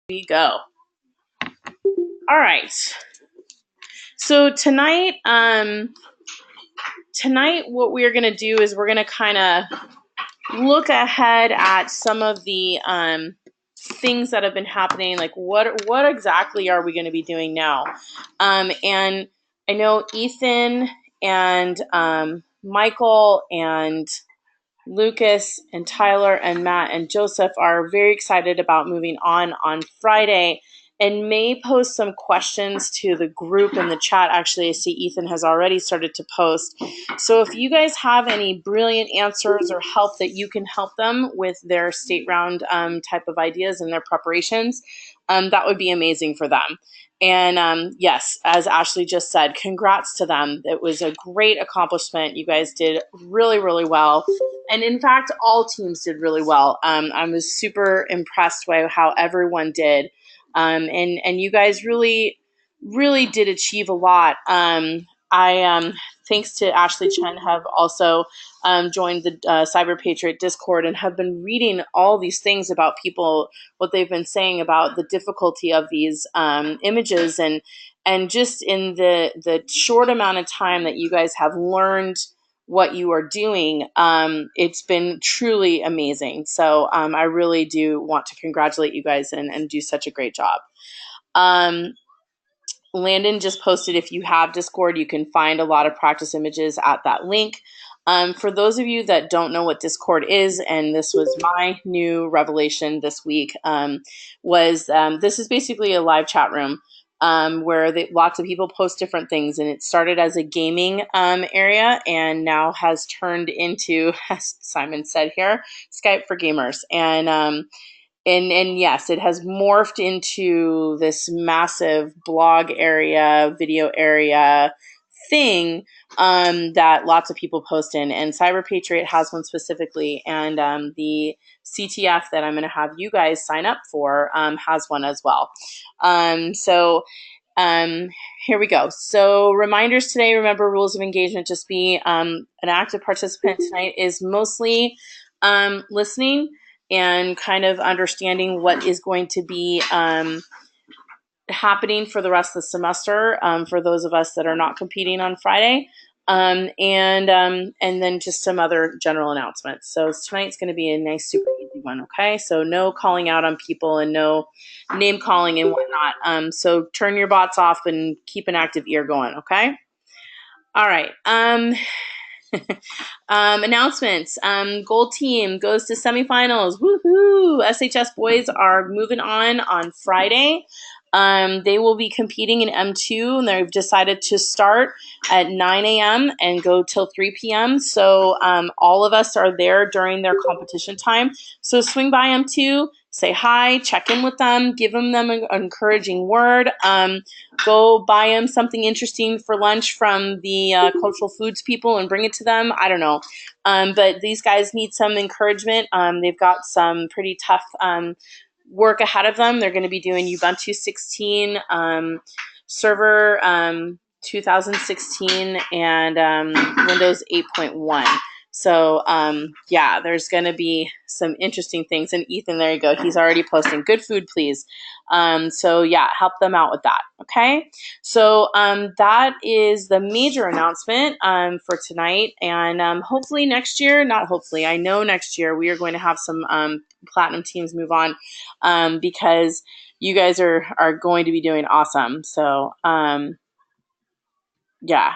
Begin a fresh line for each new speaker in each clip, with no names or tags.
we go. All right. So tonight, what we're gonna do is we're gonna kind of look ahead at some of the things that have been happening. Like what exactly are we going to be doing now? And I know Ethan and Michael and Lucas and Tyler and Matt and Joseph are very excited about moving on Friday and may post some questions to the group in the chat. Actually, I see Ethan has already started to post. So if you guys have any brilliant answers or help that you can help them with their state round type of ideas and their preparations, that would be amazing for them. And yes, as Ashley just said, congrats to them. It was a great accomplishment. You guys did really, really well. And in fact, all teams did really well. I was super impressed by how everyone did. And you guys really, really did achieve a lot. I thanks to Ashley Chen, have also joined the Cyber Patriot Discord and have been reading all these things about people, what they've been saying about the difficulty of these images, and just in the short amount of time that you guys have learned what you are doing, it's been truly amazing. So I really do want to congratulate you guys and do such a great job. Landon just posted, if you have Discord, you can find a lot of practice images at that link. For those of you that don't know what Discord is, and this was my new revelation this week, this is basically a live chat room where lots of people post different things, and it started as a gaming area and now has turned into, as Simon said here, Skype for gamers. And yes, it has morphed into this massive blog area, video area thing that lots of people post in. And Cyber Patriot has one specifically, and the CTF that I'm going to have you guys sign up for has one as well. Here we go. So reminders today, remember rules of engagement, just be an active participant tonight is mostly listening and kind of understanding what is going to be happening for the rest of the semester for those of us that are not competing on Friday. And then just some other general announcements. So tonight's going to be a nice, super easy one, okay? So no calling out on people and no name calling and whatnot. So turn your bots off and keep an active ear going, okay? All right. Announcements. Gold team goes to semifinals. Woohoo! SHS boys are moving on Friday. They will be competing in M2, and they've decided to start at 9 a.m. and go till 3 p.m. So all of us are there during their competition time. So swing by M2, say hi, check in with them, give them an encouraging word. Go buy them something interesting for lunch from the cultural foods people and bring it to them. I don't know. But these guys need some encouragement. They've got some pretty tough work ahead of them. They're going to be doing Ubuntu 16, Server 2016, and Windows 8.1. So yeah, there's going to be some interesting things. And Ethan, there you go. He's already posting good food, please. So yeah, help them out with that. Okay. So that is the major announcement for tonight. And hopefully next year, not hopefully, I know next year we are going to have some platinum teams move on because you guys are going to be doing awesome. So yeah.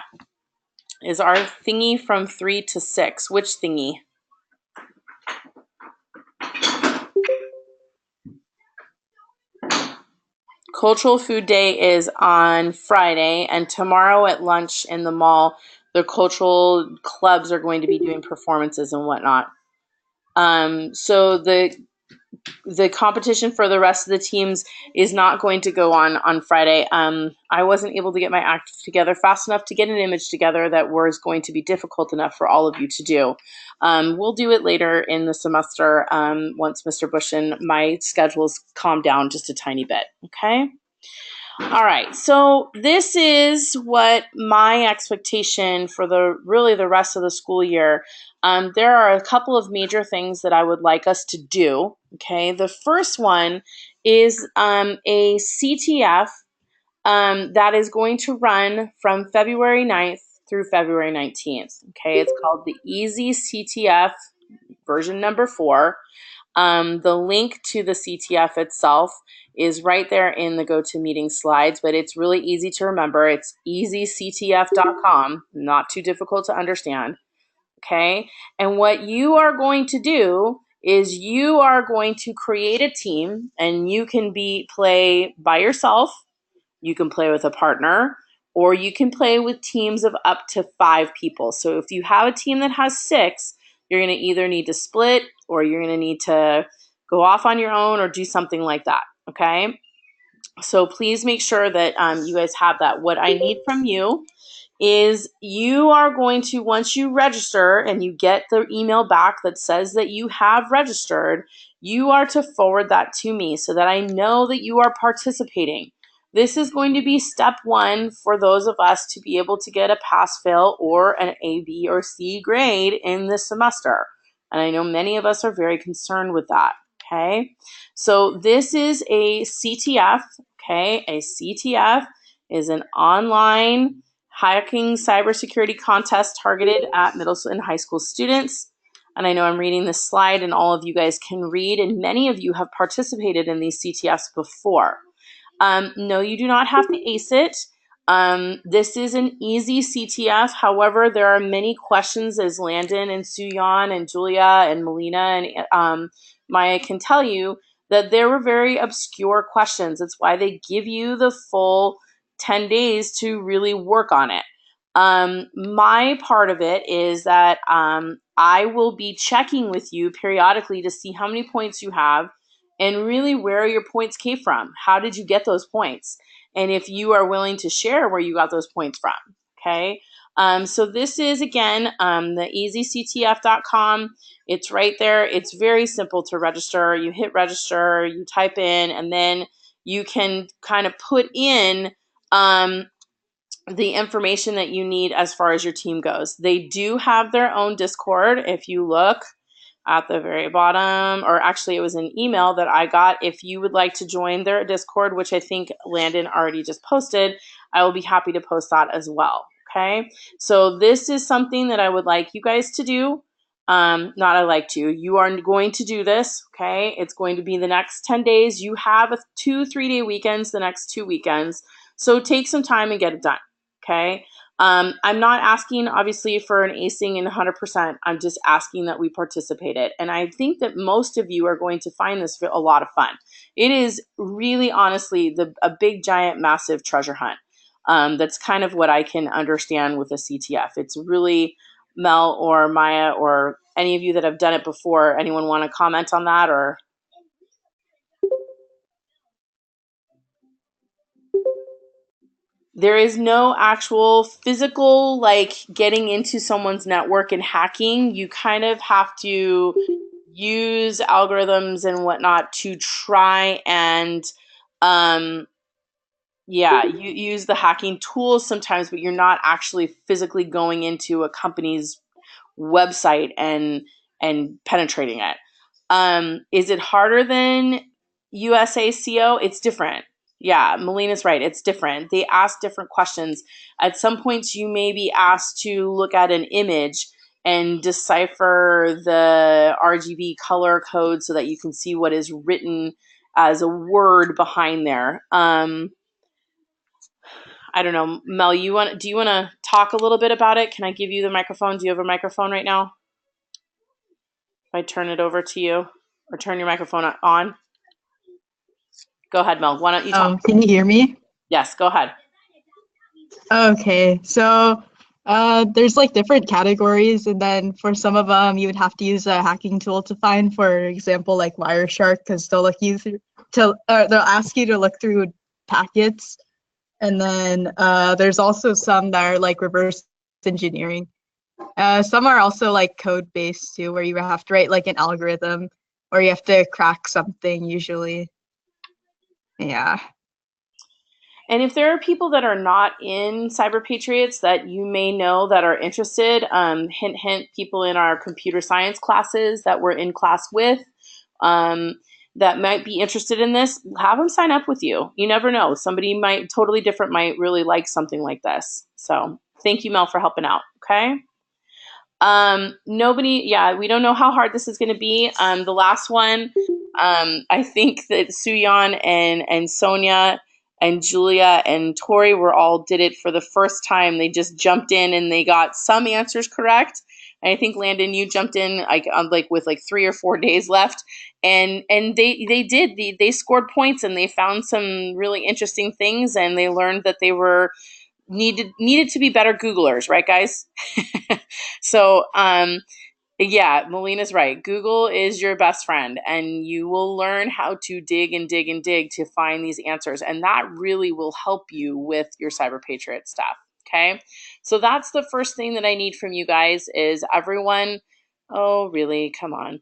Is our thingy from 3 to 6? Which thingy? Cultural Food Day is on Friday, and tomorrow at lunch in the mall, the cultural clubs are going to be doing performances and whatnot. So the competition for the rest of the teams is not going to go on Friday. I wasn't able to get my act together fast enough to get an image together that was going to be difficult enough for all of you to do. We'll do it later in the semester once Mr. Bush and my schedules calm down just a tiny bit, okay? All right, so this is what my expectation for the rest of the school year. There are a couple of major things that I would like us to do, okay? The first one is a CTF that is going to run from February 9th through February 19th. Okay, it's called the Easy CTF version number 4. The link to the CTF itself is right there in the GoToMeeting slides, but it's really easy to remember. It's easyctf.com, not too difficult to understand. Okay, and what you are going to do is you are going to create a team, and you can play by yourself, you can play with a partner, or you can play with teams of up to 5 people. So if you have a team that has 6, you're going to either need to split, or you're going to need to go off on your own or do something like that. Okay, so please make sure that you guys have that. What I need from you is you are going to, once you register and you get the email back that says that you have registered, you are to forward that to me so that I know that you are participating. This is going to be step 1 for those of us to be able to get a pass fail or an A, B, or C grade in this semester. And I know many of us are very concerned with that. Okay, so this is a CTF. Okay, a CTF is an online hacking cybersecurity contest targeted at middle and high school students. And I know I'm reading this slide and all of you guys can read, and many of you have participated in these CTFs before. No, you do not have to ace it. This is an easy CTF. However, there are many questions, as Landon and Suyan and Julia and Melina and Maya can tell you, that there were very obscure questions. It's why they give you the full 10 days to really work on it. My part of it is that I will be checking with you periodically to see how many points you have and really where your points came from. How did you get those points? And if you are willing to share where you got those points from. Okay. So this is, again, the easyctf.com. It's right there. It's very simple to register. You hit register, you type in, and then you can kind of put in the information that you need as far as your team goes. They do have their own Discord. If you look at the very bottom, or actually it was an email that I got, if you would like to join their Discord, which I think Landon already just posted, I will be happy to post that as well. Okay, so this is something that I would like you guys to do. Not I like to. You are going to do this. Okay, it's going to be the next 10 days. You have 2 3-day weekends the next 2 weekends, so take some time and get it done. Okay. I'm not asking, obviously, for an acing in 100%. I'm just asking that we participate it. And I think that most of you are going to find this a lot of fun. It is really, honestly, a big, giant, massive treasure hunt. That's kind of what I can understand with a CTF. It's really, Mel or Maya or any of you that have done it before, anyone want to comment on that? Or there is no actual physical, like, getting into someone's network and hacking. You kind of have to use algorithms and whatnot to try and, yeah, you use the hacking tools sometimes, but you're not actually physically going into a company's website and penetrating it. Is it harder than USACO? It's different. Yeah, Melina's right. It's different. They ask different questions. At some points, you may be asked to look at an image and decipher the RGB color code so that you can see what is written as a word behind there. I don't know, Mel. Do you want to talk a little bit about it? Can I give you the microphone? Do you have a microphone right now? If I turn it over to you, or turn your microphone on. Go ahead, Mel. Why don't you talk?
Can you hear me?
Yes, go ahead.
Okay, so there's like different categories, and then for some of them, you would have to use a hacking tool to find, for example, like Wireshark, because they'll they'll ask you to look through packets, and then there's also some that are like reverse engineering. Some are also like code based too, where you have to write like an algorithm, or you have to crack something usually. Yeah.
And if there are people that are not in Cyber Patriots that you may know that are interested, hint, hint, people in our computer science classes that we're in class with, that might be interested in this, have them sign up with you. You never know. Somebody might totally different might really like something like this. So thank you, Mel, for helping out. Okay. Nobody, yeah, we don't know how hard this is going to be. The last one, I think that Suyan and Sonia and Julia and Tori were all did it for the first time. They just jumped in and they got some answers correct. And I think Landon, you jumped in like with like 3 or 4 days left, and they scored points and they found some really interesting things and they learned that they were needed to be better Googlers, right, guys? So, yeah, Melina's right. Google is your best friend, and you will learn how to dig and dig and dig to find these answers, and that really will help you with your Cyber Patriot stuff. Okay, so that's the first thing that I need from you guys is everyone. Oh, really? Come on,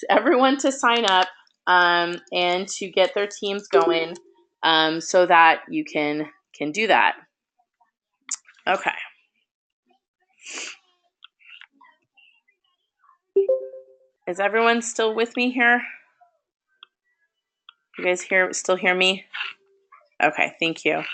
everyone to sign up and to get their teams going, so that you can do that. Okay. Is everyone still with me here? You guys still hear me? Okay, thank you.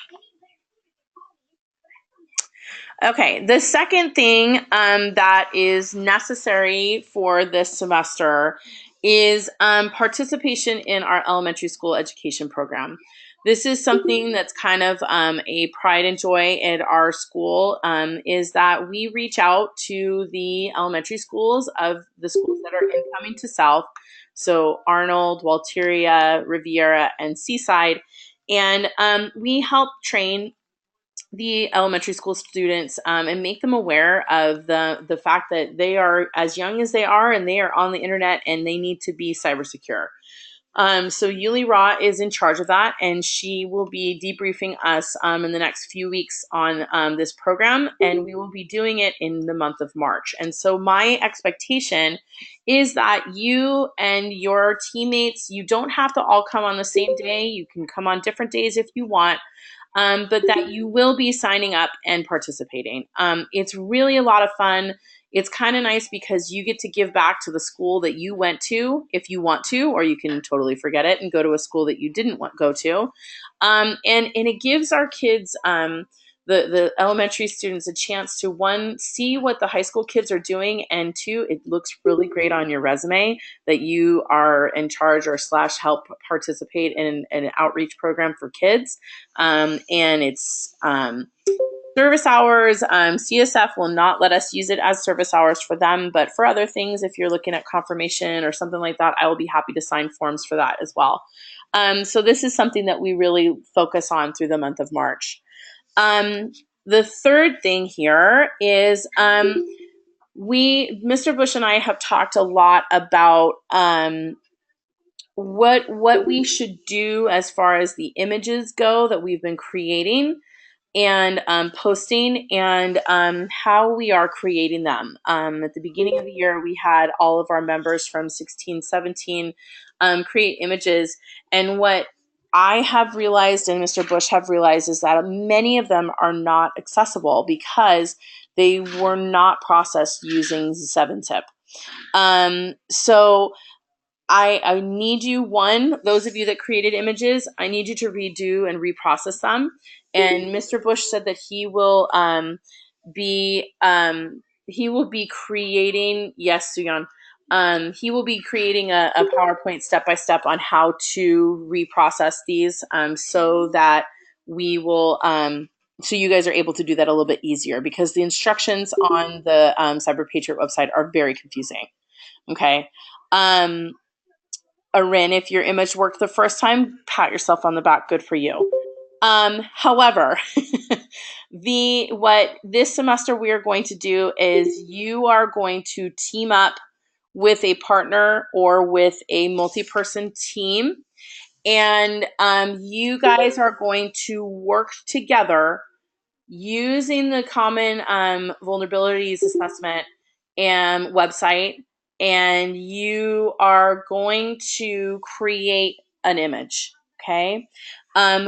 Okay, the second thing that is necessary for this semester is participation in our elementary school education program. This is something that's kind of a pride and joy at our school, is that we reach out to the elementary schools of the schools that are incoming to South, so Arnold, Walteria, Riviera, and Seaside, and we help train the elementary school students and make them aware of the fact that they are as young as they are and they are on the internet and they need to be cyber secure. So Yuli Ra is in charge of that, and she will be debriefing us in the next few weeks on this program, and we will be doing it in the month of March. And so my expectation is that you and your teammates, you don't have to all come on the same day. You can come on different days if you want. But that you will be signing up and participating. It's really a lot of fun. It's kind of nice because you get to give back to the school that you went to if you want to, or you can totally forget it and go to a school that you didn't want go to. And it gives our kids, the elementary students, a chance to, one, see what the high school kids are doing, and two, it looks really great on your resume that you are in charge or / help participate in an outreach program for kids. And it's service hours. CSF will not let us use it as service hours for them, but for other things, if you're looking at confirmation or something like that, I will be happy to sign forms for that as well. So this is something that we really focus on through the month of March. The third thing here is Mr. Bush and I have talked a lot about what we should do as far as the images go that we've been creating and posting, and how we are creating them. At the beginning of the year, we had all of our members from 16, 17 create images, and what I have realized and Mr. Bush have realized is that many of them are not accessible because they were not processed using 7-tip. So I need you, one, those of you that created images, I need you to redo and reprocess them. And Mr. Bush said that be he will be creating, yes, Suyan, he will be creating a PowerPoint step-by-step on how to reprocess these, so that we will so you guys are able to do that a little bit easier, because the instructions on the Cyber Patriot website are very confusing. Okay. Arin, if your image worked the first time, pat yourself on the back. Good for you. However, what this semester we are going to do is you are going to team up with a partner or with a multi-person team, and you guys are going to work together using the common vulnerabilities assessment and website, and you are going to create an image. Okay.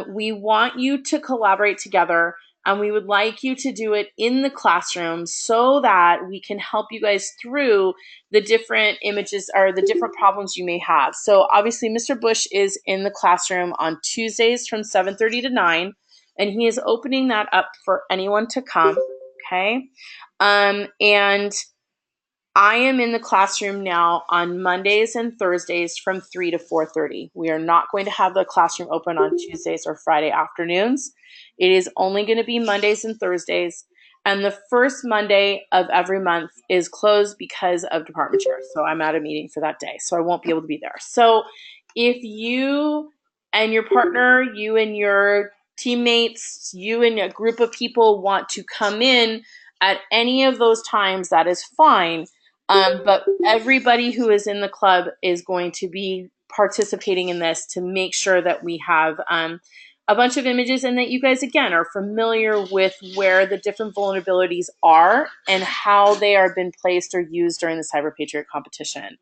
We want you to collaborate together. and we would like you to do it in the classroom so that we can help you guys through the different images or the different problems you may have. So obviously Mr. Bush is in the classroom on Tuesdays from 7:30 to 9, and he is opening that up for anyone to come, okay? And I am in the classroom now on Mondays and Thursdays from 3 to 4:30. We are not going to have the classroom open on Tuesdays or Friday afternoons. It is only going to be Mondays and Thursdays. And the first Monday of every month is closed because of department chair. So I'm at a meeting for that day. So I won't be able to be there. So if you and your partner, you and your teammates, you and a group of people want to come in at any of those times, that is fine. But everybody who is in the club is going to be participating in this to make sure that we have a bunch of images and that you guys, again, are familiar with where the different vulnerabilities are and how they are been placed or used during the Cyber Patriot competition.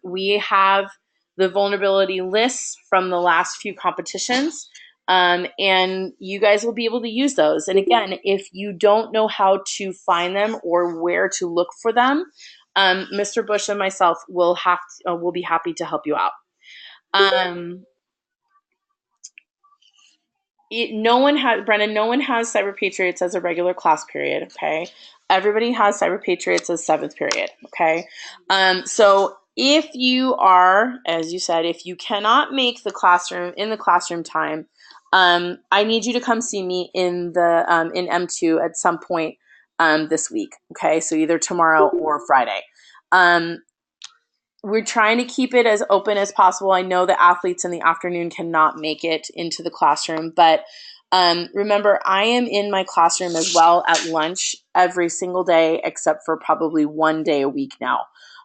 We have the vulnerability lists from the last few competitions. And you guys will be able to use those. And again, if you don't know how to find them or where to look for them, Mr. Bush and myself will be happy to help you out. No one has, Brennan, no one has Cyber Patriots as a regular class period, okay? Everybody has Cyber Patriots as 7th period, okay? So if you are, as you said, if you cannot make the classroom in the classroom time, I need you to come see me in the in M2 at some point this week, okay? So either tomorrow or Friday. We're trying to keep it as open as possible. I know that athletes in the afternoon cannot make it into the classroom, but remember, I am in my classroom as well at lunch every single day, except for probably one day a week now.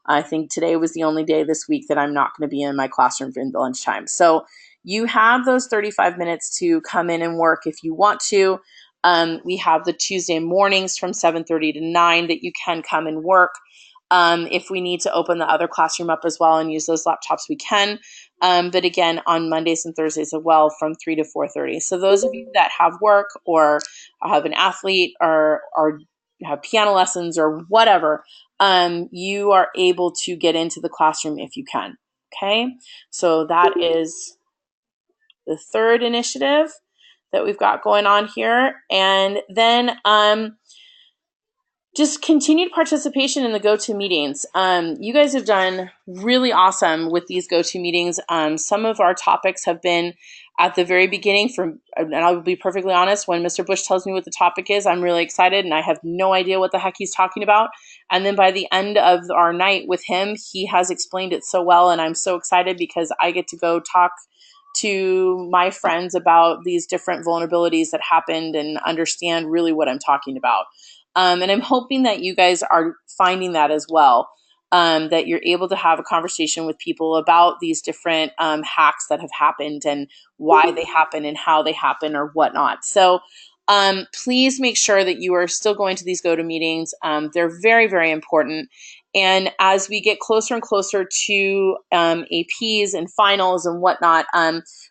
I think today was the only day this week that I'm not going to be in my classroom in the lunchtime. So you have those 35 minutes to come in and work if you want to. We have the Tuesday mornings from 7:30 to 9 that you can come and work. If we need to open the other classroom up as well and use those laptops, we can. But again, on Mondays and Thursdays as well from 3 to 4:30. So those of you that have work or have an athlete or have piano lessons or whatever, you are able to get into the classroom if you can. Okay, so that is the third initiative that we've got going on here. And then just continued participation in the go-to meetings. You guys have done really awesome with these go-to meetings. Some of our topics have been at the very beginning and I will be perfectly honest, when Mr. Bush tells me what the topic is, I'm really excited and I have no idea what the heck he's talking about. And then by the end of our night with him, he has explained it so well and I'm so excited because I get to go talk to my friends about these different vulnerabilities that happened and understand really what I'm talking about. And I'm hoping that you guys are finding that as well, that you're able to have a conversation with people about these different hacks that have happened and why they happen and how they happen or whatnot. So please make sure that you are still going to these go-to meetings. They're very, very important. And as we get closer and closer to APs and finals and whatnot,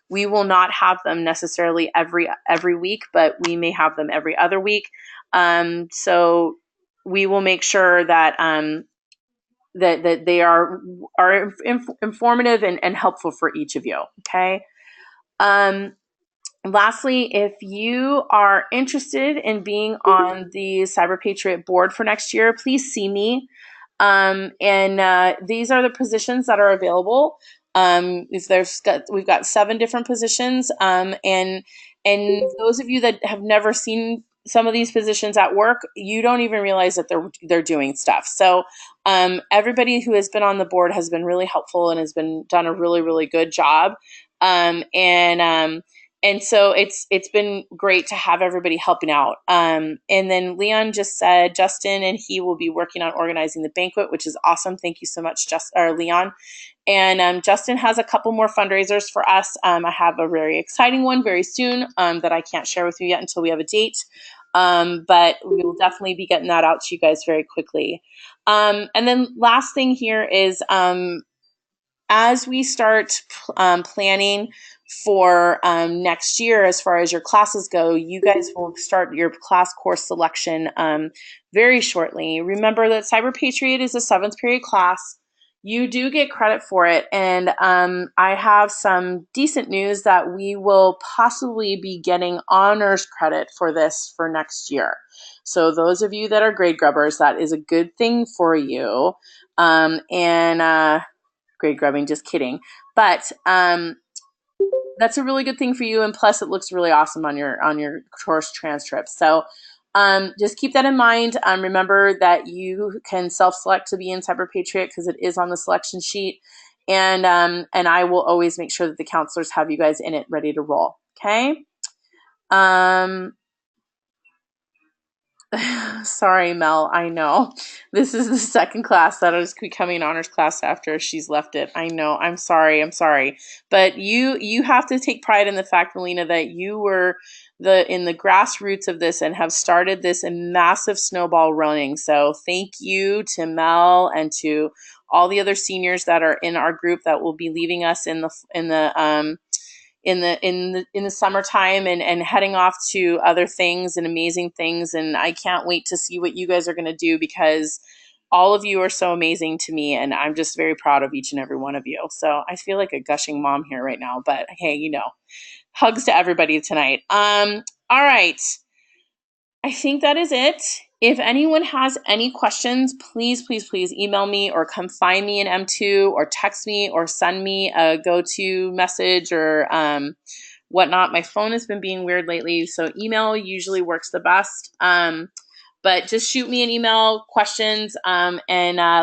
we will not have them necessarily every week, but we may have them every other week. So we will make sure that that they are informative and helpful for each of you. Okay. Lastly, if you are interested in being on the Cyber Patriot board for next year, please see me. And these are the positions that are available. We've got 7 different positions, and those of you that have never seen some of these positions at work, you don't even realize that they're doing stuff. So everybody who has been on the board has been really helpful and has been done a really, really good job. And so it's been great to have everybody helping out. And then Leon just said Justin and he will be working on organizing the banquet, which is awesome. Thank you so much, Leon. And Justin has a couple more fundraisers for us. I have a very exciting one very soon that I can't share with you yet until we have a date. But we will definitely be getting that out to you guys very quickly. And then last thing here is as we start planning for next year, as far as your classes go, you guys will start your class course selection very shortly. Remember that Cyber Patriot is a 7th period class. You do get credit for it, and I have some decent news that we will possibly be getting honors credit for this for next year. So those of you that are grade grubbers, that is a good thing for you. Grade grubbing, just kidding. But that's a really good thing for you, and plus it looks really awesome on your course transcript. So just keep that in mind. Remember that you can self-select to be in Cyber Patriot because it is on the selection sheet, and I will always make sure that the counselors have you guys in it ready to roll. Okay. Sorry, Mel. I know. This is the second class that is becoming honors class after she's left it. I know. I'm sorry. I'm sorry. But you have to take pride in the fact, Melina, that you were in the grassroots of this and have started this massive snowball running. So thank you to Mel and to all the other seniors that are in our group that will be leaving us in the summertime and heading off to other things and amazing things. And I can't wait to see what you guys are going to do, because all of you are so amazing to me, and I'm just very proud of each and every one of you. So I feel like a gushing mom here right now, but hey, hugs to everybody tonight. All right. I think that is it. If anyone has any questions, please, please, please email me or come find me in M2 or text me or send me a go-to message or whatnot. My phone has been being weird lately, so email usually works the best. But just shoot me an email, questions, and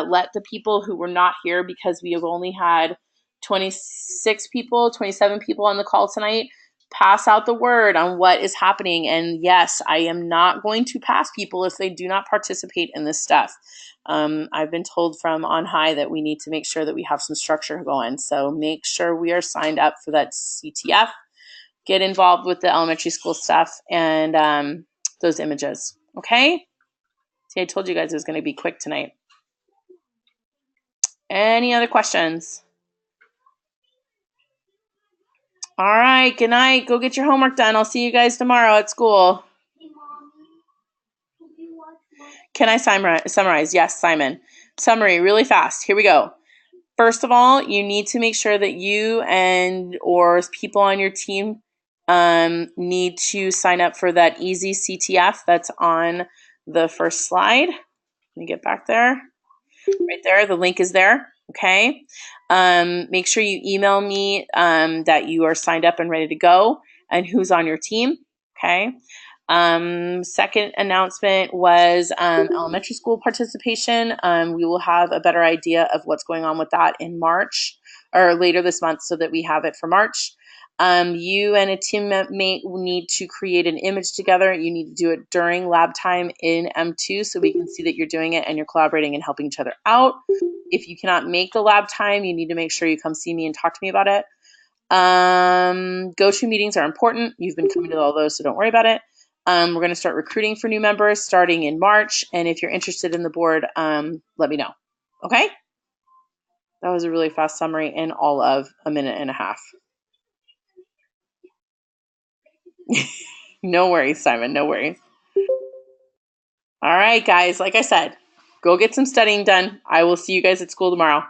let the people who were not here, because we have only had 26 people, 27 people on the call tonight, pass out the word on what is happening. And yes, I am not going to pass people if they do not participate in this stuff. I've been told from on high that we need to make sure that we have some structure going. So make sure we are signed up for that CTF, get involved with the elementary school stuff and those images. Okay? See, I told you guys it was going to be quick tonight. Any other questions? All right, good night. Go get your homework done. I'll see you guys tomorrow at school. Can I summarize? Yes, Simon. Summary, really fast. Here we go. First of all, you need to make sure that you and or people on your team need to sign up for that easy CTF that's on the first slide. Let me get back there. Right there, the link is there. Okay. Make sure you email me that you are signed up and ready to go and who's on your team. Okay. Second announcement was elementary school participation. We will have a better idea of what's going on with that in March or later this month, so that we have it for March. You and a teammate will need to create an image together. You need to do it during lab time in M2 so we can see that you're doing it and you're collaborating and helping each other out. If you cannot make the lab time, you need to make sure you come see me and talk to me about it. Go-to meetings are important. You've been coming to all those, so don't worry about it. We're going to start recruiting for new members starting in March. And if you're interested in the board, let me know. Okay? That was a really fast summary in all of a minute and a half. No worries, Simon. No worries. All right, guys. Like I said, go get some studying done. I will see you guys at school tomorrow.